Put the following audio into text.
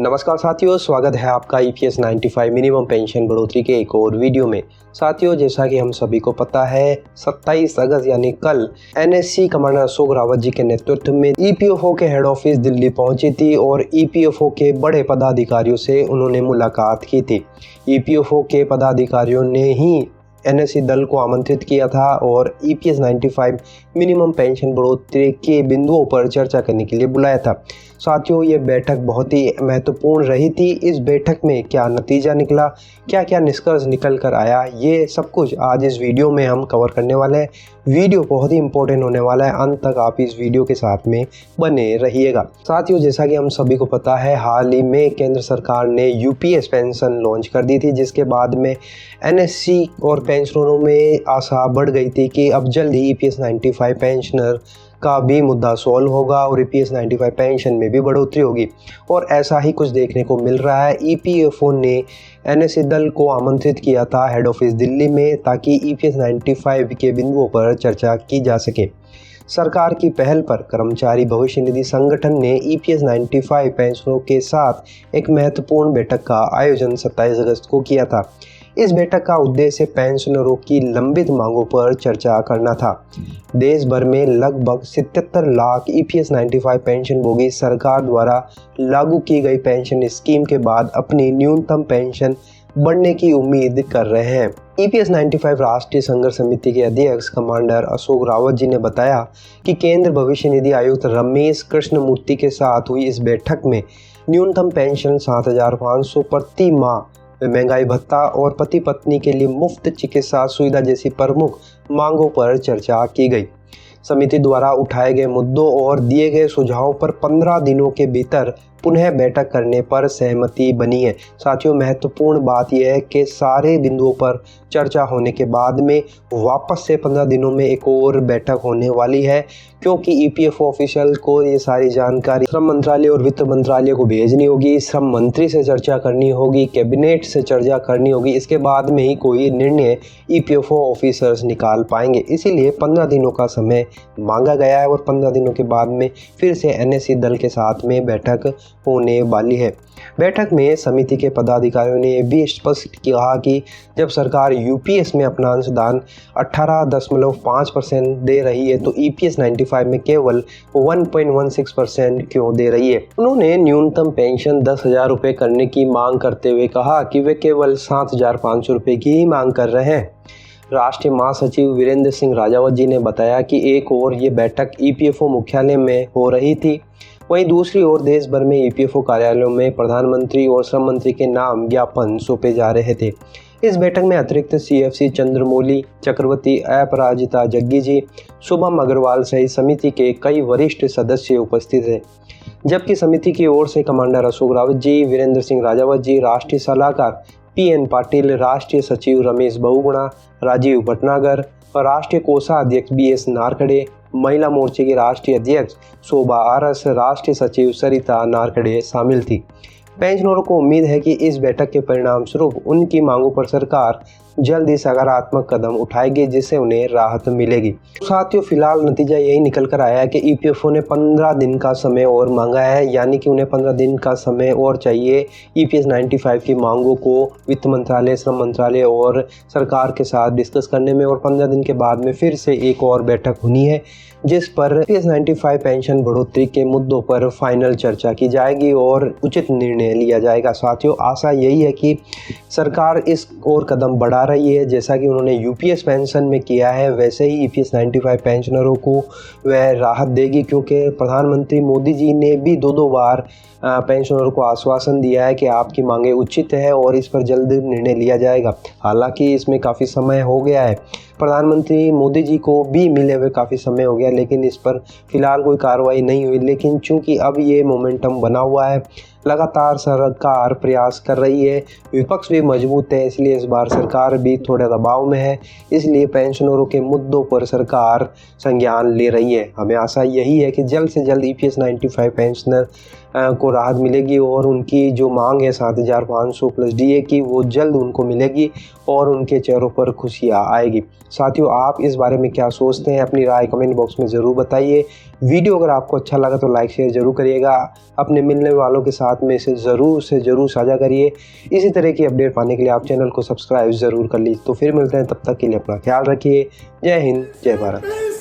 नमस्कार साथियों, स्वागत है आपका EPS 95 मिनिमम पेंशन बढ़ोतरी के एक और वीडियो में। साथियों, जैसा कि हम सभी को पता है 27 अगस्त यानी कल NSC कमांडर अशोक रावत जी के नेतृत्व में EPFO के हेड ऑफिस दिल्ली पहुंची थी और EPFO के बड़े पदाधिकारियों से उन्होंने मुलाकात की थी। EPFO के पदाधिकारियों ने ही NSC दल को आमंत्रित किया था और EPS 95 मिनिमम पेंशन बढ़ोतरी के बिंदुओं पर चर्चा करने के लिए बुलाया था। साथियों, ये बैठक बहुत ही महत्वपूर्ण रही थी। इस बैठक में क्या नतीजा निकला, क्या क्या निष्कर्ष निकल कर आया, ये सब कुछ आज इस वीडियो में हम कवर करने वाले हैं। वीडियो बहुत ही इंपॉर्टेंट होने वाला है, अंत तक आप इस वीडियो के साथ में बने रहिएगा। साथियों, जैसा कि हम सभी को पता है, हाल ही में केंद्र सरकार ने UPS पेंशन लॉन्च कर दी थी, जिसके बाद में NSC और पेंशनरों में आशा बढ़ गई थी कि अब जल्द ही EPS 95 पेंशनर का भी मुद्दा सॉल्व होगा और EPS 95 पेंशन में भी बढ़ोतरी होगी, और ऐसा ही कुछ देखने को मिल रहा है। EPFO ने NSC दल को आमंत्रित किया था हेड ऑफिस दिल्ली में, ताकि EPS 95 के बिंदुओं पर चर्चा की जा सके। सरकार की पहल पर कर्मचारी भविष्य निधि संगठन ने EPS 95 पेंशनरों के साथ एक महत्वपूर्ण बैठक का आयोजन 27 अगस्त को किया था। इस बैठक का उद्देश्य पेंशनरों की लंबित मांगों पर चर्चा करना था। देश भर में लगभग 77 लाख EPS 95 पेंशनभोगी सरकार द्वारा लागू की गई पेंशन स्कीम के बाद अपनी न्यूनतम पेंशन बढ़ने की उम्मीद कर रहे हैं। EPS 95 राष्ट्रीय संघर्ष समिति के अध्यक्ष कमांडर अशोक रावत जी ने बताया कि केंद्र भविष्य निधि आयुक्त रमेश कृष्णमूर्ति के साथ हुई इस बैठक में न्यूनतम पेंशन 7,500 प्रति माह, महंगाई भत्ता और पति पत्नी के लिए मुफ्त चिकित्सा सुविधा जैसी प्रमुख मांगों पर चर्चा की गई। समिति द्वारा उठाए गए मुद्दों और दिए गए सुझावों पर 15 दिनों के भीतर पुनः बैठक करने पर सहमति बनी है। साथियों, महत्वपूर्ण बात यह है कि सारे बिंदुओं पर चर्चा होने के बाद में वापस से 15 दिनों में एक और बैठक होने वाली है, क्योंकि EPFO ऑफिशियल को ये सारी जानकारी श्रम मंत्रालय और वित्त मंत्रालय को भेजनी होगी, श्रम मंत्री से चर्चा करनी होगी, कैबिनेट से चर्चा करनी होगी। इसके बाद में ही कोई निर्णय EPFO ऑफिसर्स निकाल पाएंगे। इसीलिए 15 दिनों का समय मांगा गया है और 15 दिनों के बाद में फिर से NSC दल के साथ में बैठक होने वाली है। बैठक में समिति के पदाधिकारियों ने यह भी स्पष्ट किया कि जब सरकार UPS में अपना अंशदान 18.5% दे रही है, तो EPS 95 में केवल 1.16% क्यों दे रही है। उन्होंने न्यूनतम पेंशन 10,000 रुपये करने की मांग करते हुए कहा कि वे केवल 7,500 रुपये की ही मांग कर रहे हैं। राष्ट्रीय महासचिव वीरेंद्र सिंह राजावत जी ने बताया कि एक ओर ये बैठक EPFO मुख्यालय में हो रही थी, वहीं दूसरी ओर देश भर में EPFO कार्यालयों में प्रधानमंत्री और श्रम मंत्री के नाम ज्ञापन सौंपे जा रहे थे। इस बैठक में अतिरिक्त CFC चंद्रमौली चक्रवर्ती, अपराजिता जग्गी जी, शुभम अग्रवाल सहित समिति के कई वरिष्ठ सदस्य उपस्थित थे। जबकि समिति की ओर से कमांडर अशोक रावत जी, वीरेंद्र सिंह राजावत जी, राष्ट्रीय सलाहकार PN पाटिल, राष्ट्रीय सचिव रमेश बहुगुणा, राजीव भटनागर और राष्ट्रीय कोषाध्यक्ष BS नारखड़े, महिला मोर्चे की राष्ट्रीय अध्यक्ष शोभा आरस, राष्ट्रीय सचिव सरिता नारखड़े शामिल थी। पेंशनरों को उम्मीद है कि इस बैठक के परिणाम स्वरूप उनकी मांगों पर सरकार जल्द ही सकारात्मक कदम उठाएगी, जिससे उन्हें राहत मिलेगी। साथियों, फिलहाल नतीजा यही निकल कर आया है कि EPFO ने 15 दिन का समय और मांगा है, यानी कि उन्हें 15 दिन का समय और चाहिए EPS 95 की मांगों को वित्त मंत्रालय, श्रम मंत्रालय और सरकार के साथ डिस्कस करने में, और 15 दिन के बाद में फिर से एक और बैठक होनी है, जिस पर EPS 95 पेंशन बढ़ोतरी के मुद्दों पर फाइनल चर्चा की जाएगी और उचित निर्णय लिया जाएगा। साथियों, आशा यही है कि सरकार इस और कदम बढ़ा रही है, जैसा कि उन्होंने UPS पेंशन में किया है, वैसे ही EPS 95 पेंशनरों को वह राहत देगी, क्योंकि प्रधानमंत्री मोदी जी ने भी दो बार पेंशनरों को आश्वासन दिया है कि आपकी मांगे उचित है और इस पर जल्द निर्णय लिया जाएगा। हालांकि इसमें काफ़ी समय हो गया है, प्रधानमंत्री मोदी जी को भी मिले हुए काफ़ी समय हो गया, लेकिन इस पर फिलहाल कोई कार्रवाई नहीं हुई। लेकिन चूंकि अब ये मोमेंटम बना हुआ है, लगातार सरकार प्रयास कर रही है, विपक्ष भी मजबूत है, इसलिए इस बार सरकार भी थोड़े दबाव में है, इसलिए पेंशनरों के मुद्दों पर सरकार संज्ञान ले रही है। हमें आशा यही है कि जल्द से जल्द EPS 95 पेंशनर को राहत मिलेगी और उनकी जो मांग है 7,500 प्लस डीए की वो जल्द उनको मिलेगी और उनके चेहरों पर खुशियाँ आएगी। साथियों, आप इस बारे में क्या सोचते हैं? अपनी राय कमेंट बॉक्स में ज़रूर बताइए। वीडियो अगर आपको अच्छा लगा तो लाइक शेयर ज़रूर करिएगा। अपने मिलने वालों के साथ में इसे ज़रूर साझा करिए। इसी तरह की अपडेट पाने के लिए आप चैनल को सब्सक्राइब ज़रूर कर लीजिए। तो फिर मिलते हैं, तब तक के लिए अपना ख्याल रखिए। जय हिंद, जय भारत।